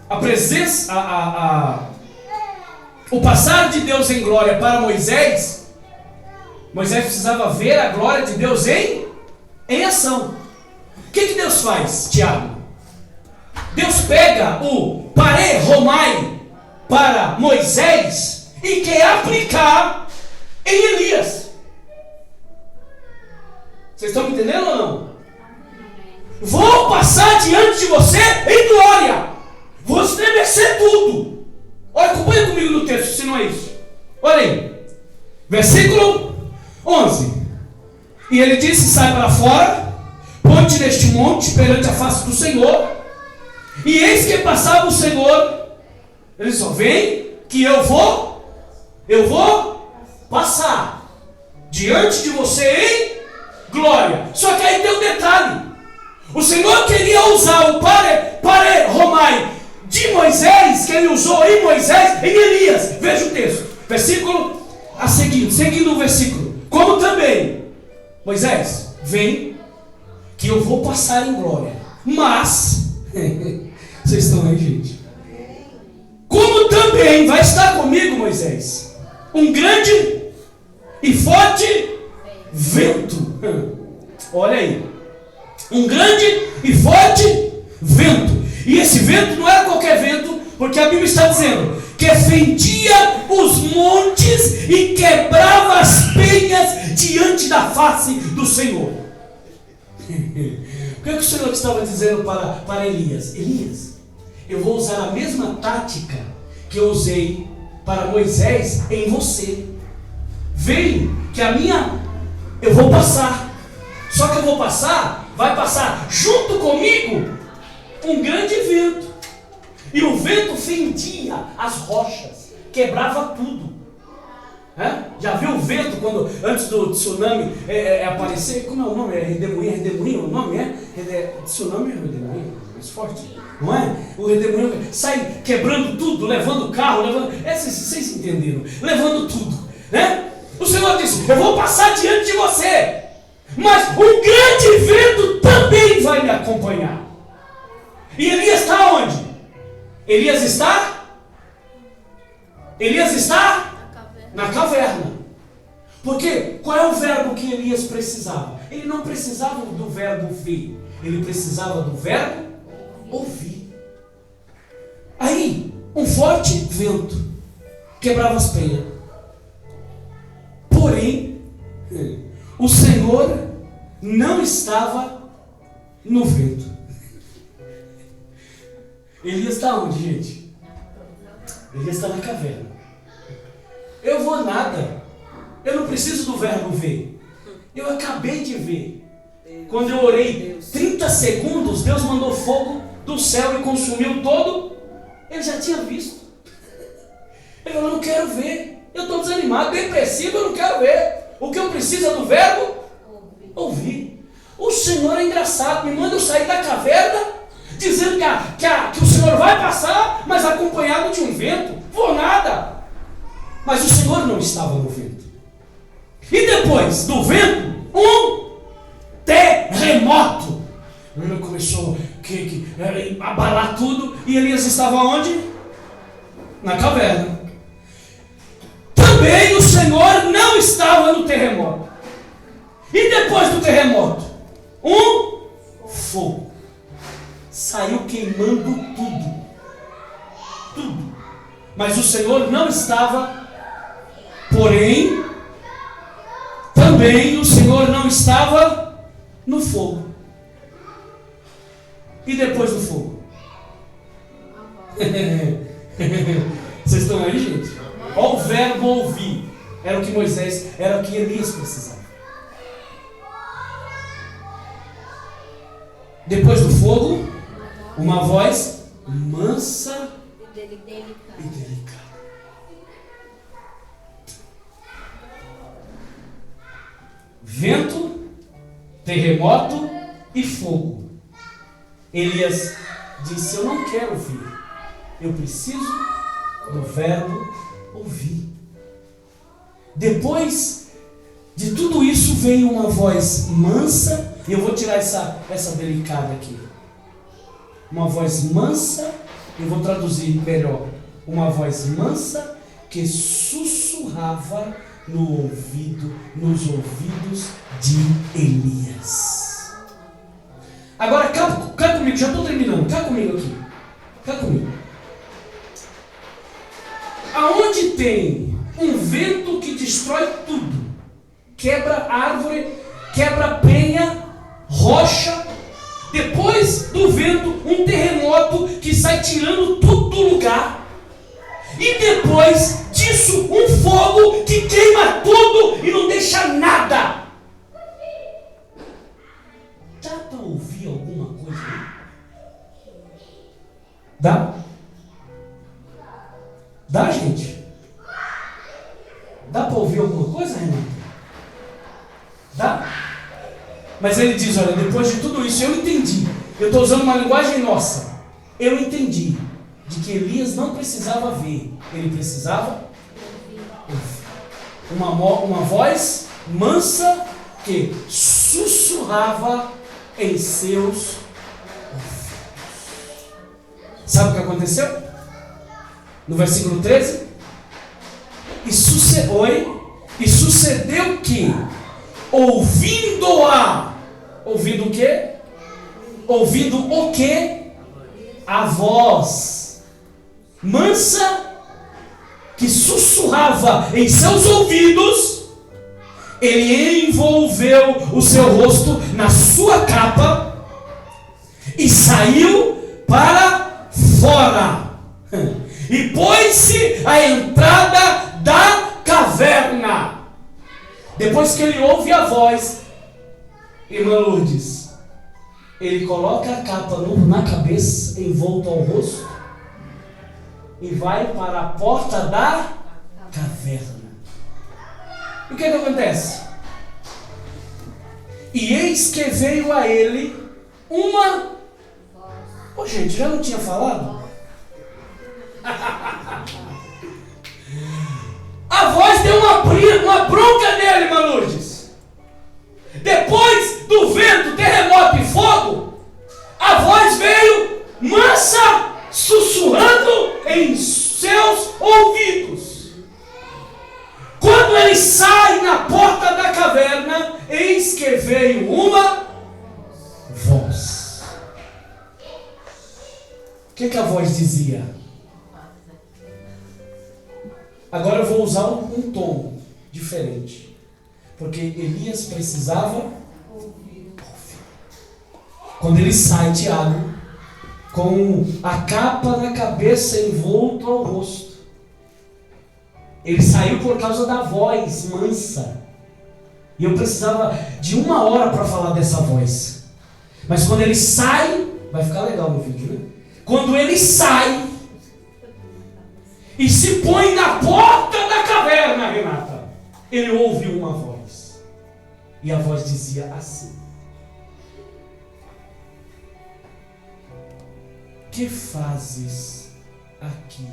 a presença, o passar de Deus em glória para Moisés, Moisés precisava ver a glória de Deus em ação. O que Deus faz, Tiago? Deus pega o paré romai para Moisés e quer aplicar em Elias. Vocês estão me entendendo ou não? Vou passar diante de você em glória. Vou estremecer tudo. Olha, acompanha comigo no texto, se não é isso. Olha aí. Versículo 11. E ele disse: sai para fora, ponte neste monte perante a face do Senhor. E eis que passava o Senhor. Ele só vem que eu vou passar diante de você em glória. Só que aí tem um detalhe. O Senhor queria usar o paré romai de Moisés, que ele usou em Moisés, em Elias. Veja o texto, versículo a seguir, seguindo o versículo. Como também, Moisés, vem que eu vou passar em glória. Mas, vocês estão aí, gente? Como também vai estar comigo, Moisés, um grande e forte vento. Olha aí. Um grande e forte vento. E esse vento não era qualquer vento, porque a Bíblia está dizendo que fendia os montes e quebrava as penhas diante da face do Senhor. O que o Senhor estava dizendo para Elias? Elias, eu vou usar a mesma tática que eu usei para Moisés em você. Vem, que eu vou passar. Só que eu vou passar, vai passar junto comigo um grande vento. E o vento fendia as rochas, quebrava tudo. Já viu o vento quando antes do tsunami aparecer? Como é o nome? Redemoinho, o nome tsunami é redemoinho, mais forte, não é? O redemoinho sai quebrando tudo, levando o carro, vocês entenderam? Levando tudo, né? O Senhor disse: eu vou passar diante de você, mas um grande vento também vai me acompanhar. E Elias está onde? Elias está na caverna. Porque qual é o verbo que Elias precisava? Ele não precisava do verbo ver, ele precisava do verbo ouvir. Aí, um forte vento quebrava as penhas. Porém, o Senhor não estava no vento. Elias está onde, gente? Elias está na caverna. Eu vou nada. Eu não preciso do verbo ver. Eu acabei de ver. Quando eu orei 30 segundos, Deus mandou fogo do céu e consumiu todo. Ele já tinha visto. Ele falou: eu não quero ver. Eu estou desanimado, depressivo, eu não quero ver. O que eu preciso é do verbo ouvir. O Senhor é engraçado, me manda eu sair da caverna dizendo que o Senhor vai passar, mas acompanhado de um vento. Vou nada. Mas o Senhor não estava no vento. E depois do vento, um terremoto. Ele começou a abalar tudo. E Elias estava onde? Na caverna. Também o Senhor não estava no terremoto. E depois do terremoto, um fogo. Saiu queimando tudo. Tudo. Mas o Senhor não estava. Porém, também o Senhor não estava no fogo. E depois do fogo? Vocês estão aí, gente? Olha o verbo ouvir. Era o que era o que Elias precisava. Depois do fogo, uma voz mansa e delicada. Vento, terremoto e fogo. Elias disse: eu não quero ouvir. Eu preciso do verbo ouvir. Depois de tudo isso veio uma voz mansa. E eu vou tirar essa delicada aqui. Uma voz mansa Eu vou traduzir melhor. Uma voz mansa que sussurrava nos ouvidos de Elias. Agora, cá comigo, já estou terminando. Cá comigo aqui. Cá comigo. Aonde tem um vento que destrói tudo, quebra árvore, quebra penha, rocha, depois do vento, um terremoto que sai tirando tudo do lugar, e depois disso, um fogo que queima tudo e não deixa nada. Dá para ouvir alguma coisa aí? Dá? Dá, gente? Dá para ouvir alguma coisa, Renato? Dá? Mas ele diz, olha, depois de tudo isso, eu entendi. Eu estou usando uma linguagem nossa. Eu entendi de que Elias não precisava ver. Ele precisava ouvir. Uma voz mansa que sussurrava em seus ouvidos. Sabe o que aconteceu? No versículo 13. E sucedeu que, ouvindo o quê? Ouvindo o quê? A voz mansa que sussurrava em seus ouvidos, ele envolveu o seu rosto na sua capa e saiu para fora e pôs-se à entrada da caverna. Depois que ele ouve a voz, irmã Lourdes, ele coloca a capa na cabeça, envolto ao rosto, e vai para a porta da caverna. E o que acontece? E eis que veio a ele uma... Ô gente, já não tinha falado? A voz deu uma bronca nele, irmã Lourdes. Depois do vento, terremoto e fogo, a voz veio mansa, sussurrando em seus ouvidos. Quando ele sai na porta da caverna, eis que veio uma voz. O que a voz dizia? Agora eu vou usar um tom diferente, porque Elias precisava ouvir. Quando ele sai, Tiago, com a capa na cabeça envolto ao rosto, ele saiu por causa da voz mansa. E eu precisava de 1 hora para falar dessa voz. Mas quando ele sai, vai ficar legal no vídeo, né? Quando ele sai e se põe na porta da caverna, Renata, ele ouve uma voz. E a voz dizia assim: que fazes aqui,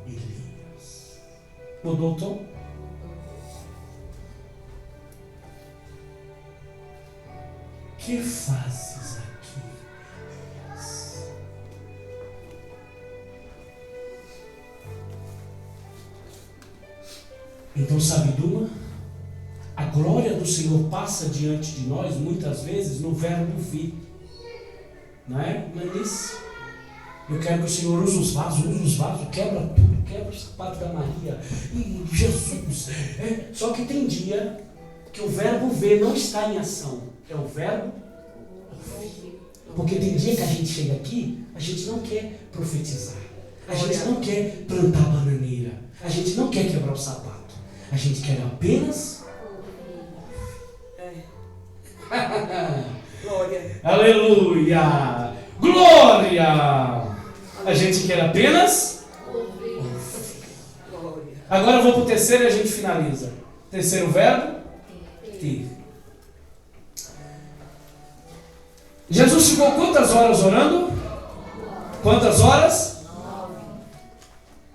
Elias? Mudou o tom? Que fazes aqui, Elias? Então, sabe de uma? A glória do Senhor passa diante de nós, muitas vezes, no verbo vir. Não é? Mas isso, eu quero que o Senhor use os vasos, quebra tudo, quebra o sapato da Maria. E Jesus. Só que tem dia que o verbo ver não está em ação. É o verbo ouvir. Porque tem dia que a gente chega aqui, a gente não quer profetizar. A gente não quer plantar bananeira. A gente não quer quebrar o sapato. A gente quer apenas Glória. Aleluia! Glória! A gente quer apenas ouvir. Glória. Agora eu vou para o terceiro e a gente finaliza. Terceiro verbo? Ter. Jesus ficou quantas horas orando? Quantas horas?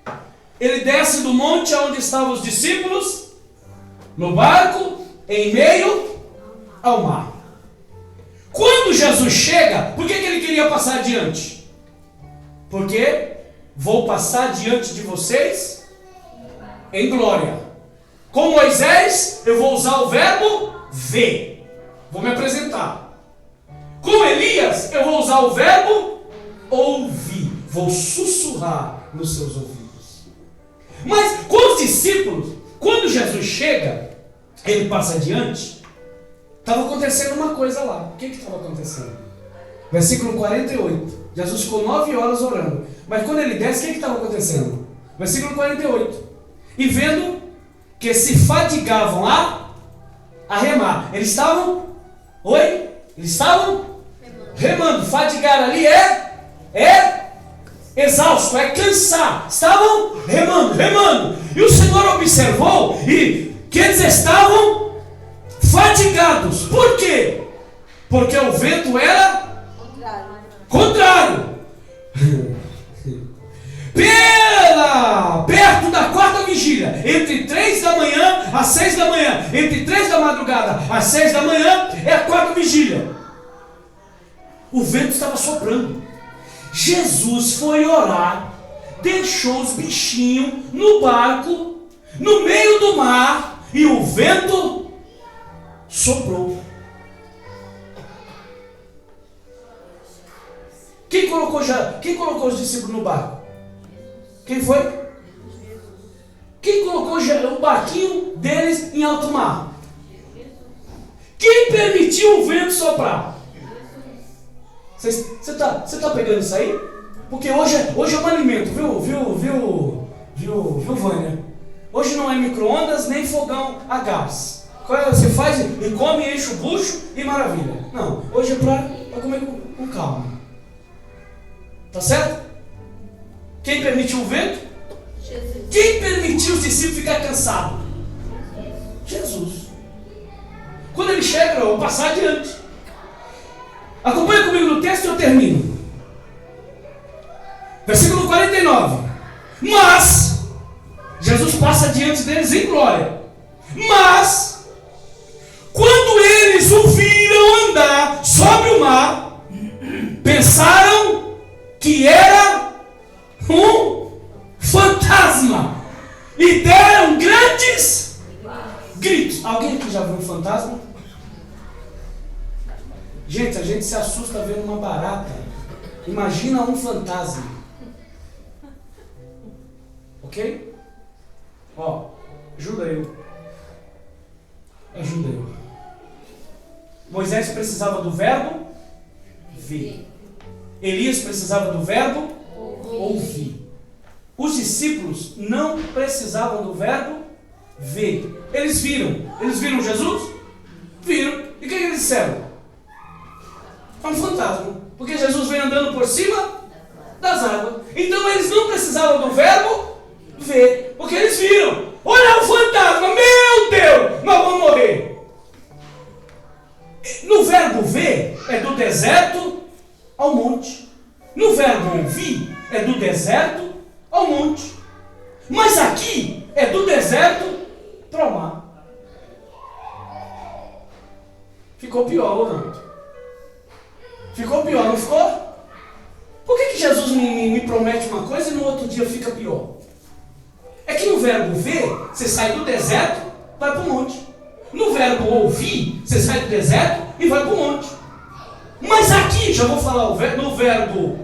9. Ele desce do monte onde estavam os discípulos, no barco, em meio ao mar. Quando Jesus chega, por que ele queria passar adiante? Porque vou passar diante de vocês em glória. Com Moisés, eu vou usar o verbo ver. Vou me apresentar. Com Elias, eu vou usar o verbo ouvir. Vou sussurrar nos seus ouvidos. Mas com os discípulos, quando Jesus chega, ele passa adiante, estava acontecendo uma coisa lá. O que estava acontecendo? Versículo 48. Jesus ficou 9 horas orando. Mas quando ele desce, o que estava acontecendo? Versículo 48. E vendo que se fadigavam a remar. Eles estavam? Oi? Eles estavam? Remando. Fadigar ali é exausto, é cansar. Estavam remando. E o Senhor observou e que eles estavam fadigados. Por quê? Porque o vento era contrário. Perto da quarta vigília, entre 3 da manhã às 6 da manhã, entre 3 da madrugada às 6 da manhã, é a quarta vigília. O vento estava soprando. Jesus foi orar, deixou os bichinhos no barco, no meio do mar, e o vento soprou. Quem colocou os discípulos no barco? Quem foi? Quem colocou o barquinho deles em alto mar? Quem permitiu o vento soprar? Você está pegando isso aí? Porque hoje é um alimento, viu, Vânia? Hoje não é micro-ondas nem fogão a gás. Você faz e come, enche o bucho e maravilha. Não, hoje é para comer com calma. Tá certo? Quem permitiu o vento? Jesus. Quem permitiu os discípulos ficar cansados? Jesus. Quando ele chega, eu vou passar adiante. Acompanha comigo no texto e eu termino. Versículo 49. Mas Jesus passa diante deles em glória. Mas quando eles o viram andar sobre o mar, pensaram que era um fantasma e deram grandes gritos. Alguém aqui já viu um fantasma? Gente, a gente se assusta vendo uma barata. Imagina um fantasma. Ok? Ó, ajuda eu. Moisés precisava do verbo ver. Elias precisava do verbo ouvir. Os discípulos não precisavam do verbo ver. Eles viram. Eles viram Jesus? Viram. E o que eles disseram? É um fantasma. Porque Jesus veio andando por cima das águas. Então eles não precisavam do verbo ver. Porque eles viram. Olha o fantasma. Meu Deus, nós vamos morrer. No verbo ver é do deserto ao monte. No verbo ouvir é do deserto ao monte. Mas aqui é do deserto para o mar. Ficou pior ou não? Ficou pior, não ficou? Por que Jesus me promete uma coisa e no outro dia fica pior? É que no verbo ver, você sai do deserto, vai para o monte. No verbo ouvir, você sai do deserto e vai para o monte. Mas aqui, já vou falar no verbo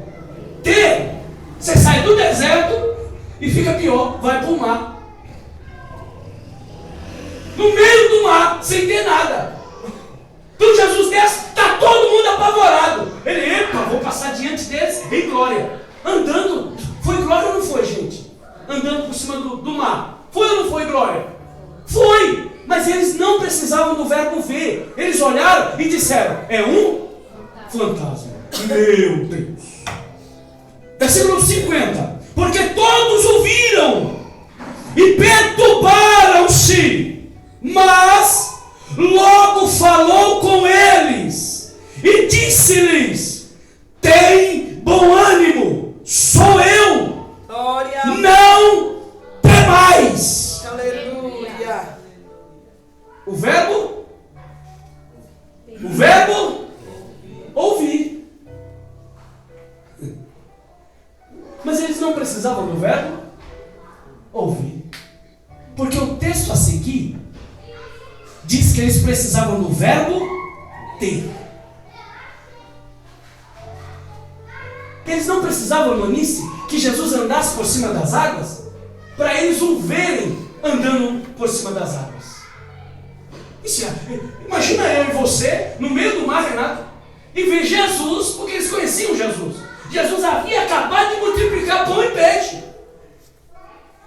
ter, você sai do deserto e fica pior, vai para o mar. No meio do mar, sem ter nada. Então Jesus desce, está todo mundo apavorado. Ele, epa, vou passar diante deles em glória. Andando, foi glória ou não foi, gente? Andando por cima do mar. Foi ou não foi glória? Foi, mas eles não precisavam do verbo ver. Eles olharam e disseram, é um fantasma. Meu Deus. Versículo 50. Porque todos o viram e perturbaram-se, mas logo falou com eles e disse-lhes, tem bom ânimo, sou eu, glória. Não temais. Aleluia. O verbo ouvir. Mas eles não precisavam do verbo ouvir. Porque o texto a seguir diz que eles precisavam do verbo ter. Eles não precisavam, Eunice, que Jesus andasse por cima das águas para eles o verem andando por cima das águas. Imagina eu e você no meio do mar, Renato, e ver Jesus, porque eles conheciam Jesus. Jesus havia acabado de multiplicar pão e peixe.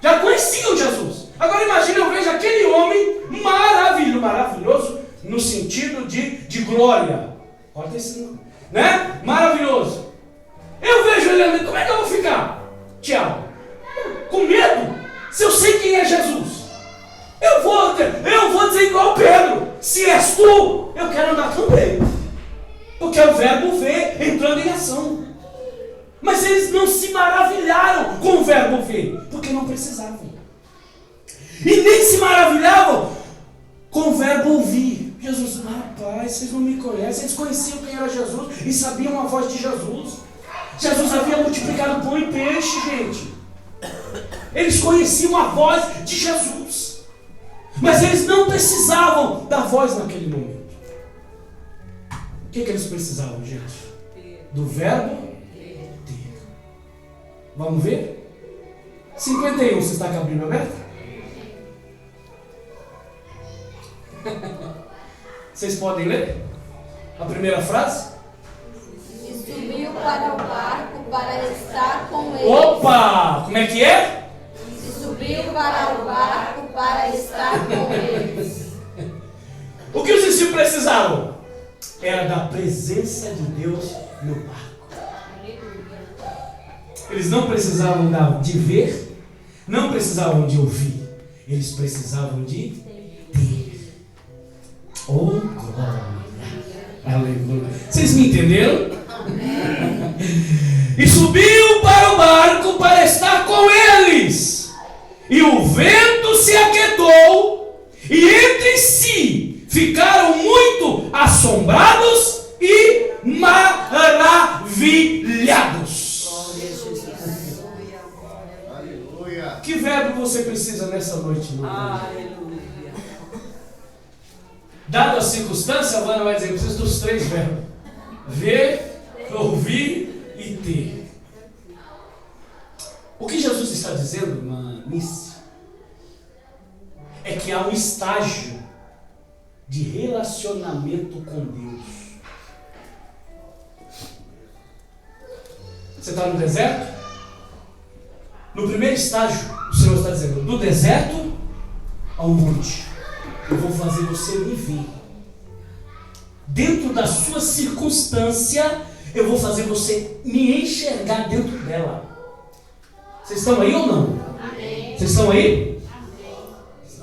Já conheciam Jesus. Agora imagina, eu vejo aquele homem maravilhoso no sentido de glória. Corta esse, né? Maravilhoso. Eu vejo ele ali, como é que eu vou ficar? Tiago, com medo? Se eu sei quem é Jesus, eu vou dizer igual Pedro: se és tu, eu quero andar também. Porque o verbo ver entrando em ação. Mas eles não se maravilharam com o verbo ver, porque não precisavam. E nem se maravilhavam com o verbo ouvir. Jesus, rapaz, vocês não me conhecem. Eles conheciam quem era Jesus e sabiam a voz de Jesus. Jesus havia multiplicado pão e peixe, gente. Eles conheciam a voz de Jesus. Mas eles não precisavam da voz naquele momento. O que eles precisavam, gente? Do verbo ter. Vamos ver? 51, você está com a Bíblia aberta? Vocês podem ler? A primeira frase? E subiu para o barco para estar com eles. Opa! Como é que é? E subiu para o barco para estar com eles. O que os discípulos precisavam? Era da presença de Deus no barco. Eles não precisavam de ver, não precisavam de ouvir. Eles precisavam de ter. Oh, glória! Aleluia! Vocês me entenderam? E subiu para o barco para estar com eles. E o vento se aquietou, e entre si ficaram muito assombrados e maravilhados. Aleluia. Que verbo você precisa nessa noite, meu irmão? Aleluia. Dado a circunstância, a Vana vai dizer: eu preciso dos 3 verbos: ver, ouvir e ter. O que Jesus está dizendo, irmã Nice, é que há um estágio de relacionamento com Deus. Você está no deserto? No primeiro estágio, o Senhor está dizendo: do deserto ao monte, eu vou fazer você me ver. Dentro da sua circunstância, eu vou fazer você me enxergar dentro dela. Vocês estão aí ou não? Amém. Vocês estão aí?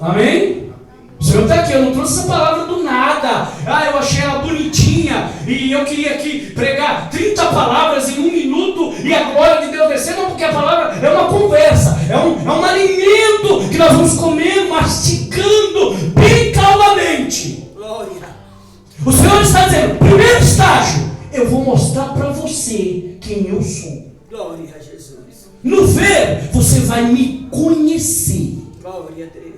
Amém? O Senhor está aqui, eu não trouxe essa palavra do nada. Eu achei ela bonitinha e eu queria aqui pregar 30 palavras em 1 minuto e a glória de Deus descer. Não, porque a palavra é uma conversa, é um alimento que nós vamos comer mastigando bem calmamente. Glória. O Senhor está dizendo: primeiro estágio, eu vou mostrar para você quem eu sou. Glória a Jesus. No ver, você vai me conhecer. Glória a Deus.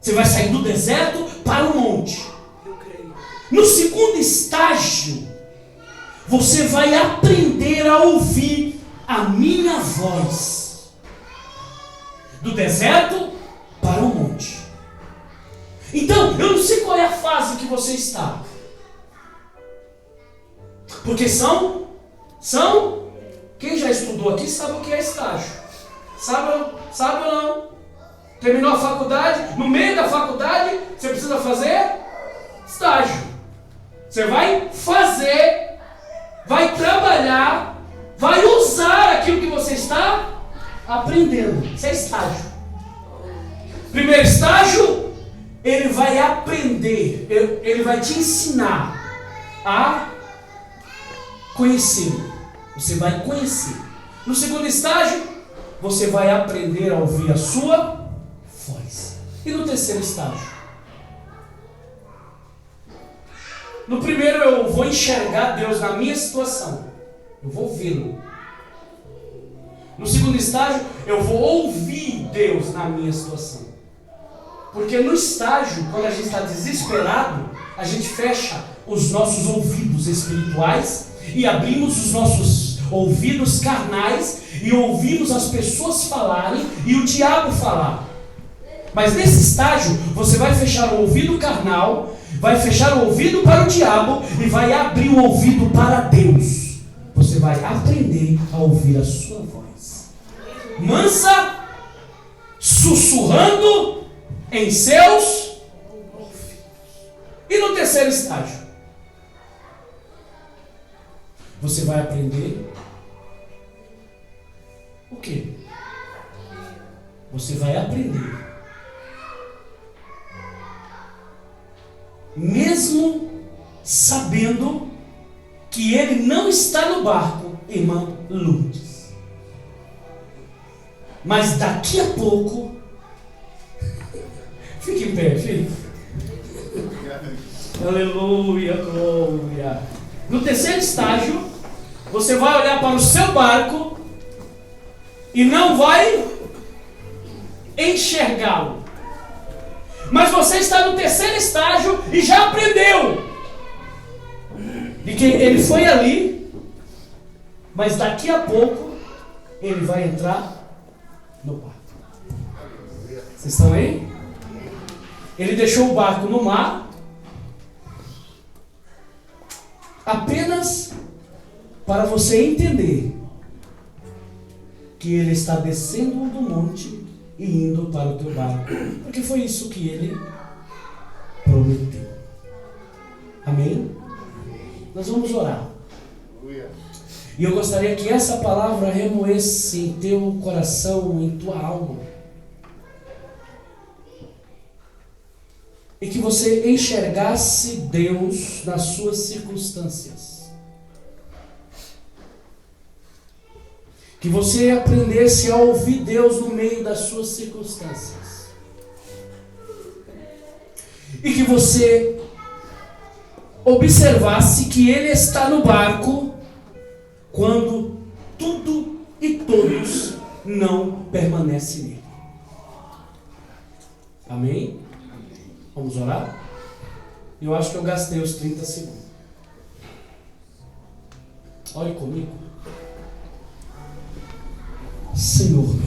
Você vai sair do deserto para o monte. Eu creio. No segundo estágio, você vai aprender a ouvir a minha voz. Do deserto para o monte. Então, eu não sei qual é a fase que você está. Porque são quem já estudou aqui sabe o que é estágio. Sabe ou não? Terminou a faculdade, no meio da faculdade, você precisa fazer estágio. Você vai fazer, vai trabalhar, vai usar aquilo que você está aprendendo. Isso é estágio. Primeiro estágio, ele vai aprender, ele vai te ensinar a conhecer. Você vai conhecer. No segundo estágio, você vai aprender a ouvir a sua voz. E no terceiro estágio? No primeiro, eu vou enxergar Deus na minha situação. Eu vou vê-lo. No segundo estágio, eu vou ouvir Deus na minha situação. Porque no estágio, quando a gente está desesperado, a gente fecha os nossos ouvidos espirituais e abrimos os nossos ouvidos carnais e ouvimos as pessoas falarem e o diabo falar. Mas nesse estágio, você vai fechar o ouvido carnal, vai fechar o ouvido para o diabo e vai abrir o ouvido para Deus. Você vai aprender a ouvir a sua voz. Mansa, sussurrando em seus ouvidos. E no terceiro estágio, você vai aprender o quê? Você vai aprender, mesmo sabendo que ele não está no barco, irmã Lourdes. Mas daqui a pouco, fique em pé, filho. Aleluia, glória. No terceiro estágio, você vai olhar para o seu barco e não vai enxergá-lo. Mas você está no terceiro estágio e já aprendeu de que ele foi ali, mas daqui a pouco ele vai entrar no barco. Vocês estão aí? Ele deixou o barco no mar apenas para você entender que ele está descendo do monte e indo para o teu barco, porque foi isso que ele prometeu. Amém? Nós vamos orar. E eu gostaria que essa palavra remoesse em teu coração, em tua alma, e que você enxergasse Deus nas suas circunstâncias. Que você aprendesse a ouvir Deus no meio das suas circunstâncias. E que você observasse que Ele está no barco quando tudo e todos não permanecem nele. Amém? Vamos orar? Eu acho que eu gastei os 30 segundos. Olhe comigo. Senhor meu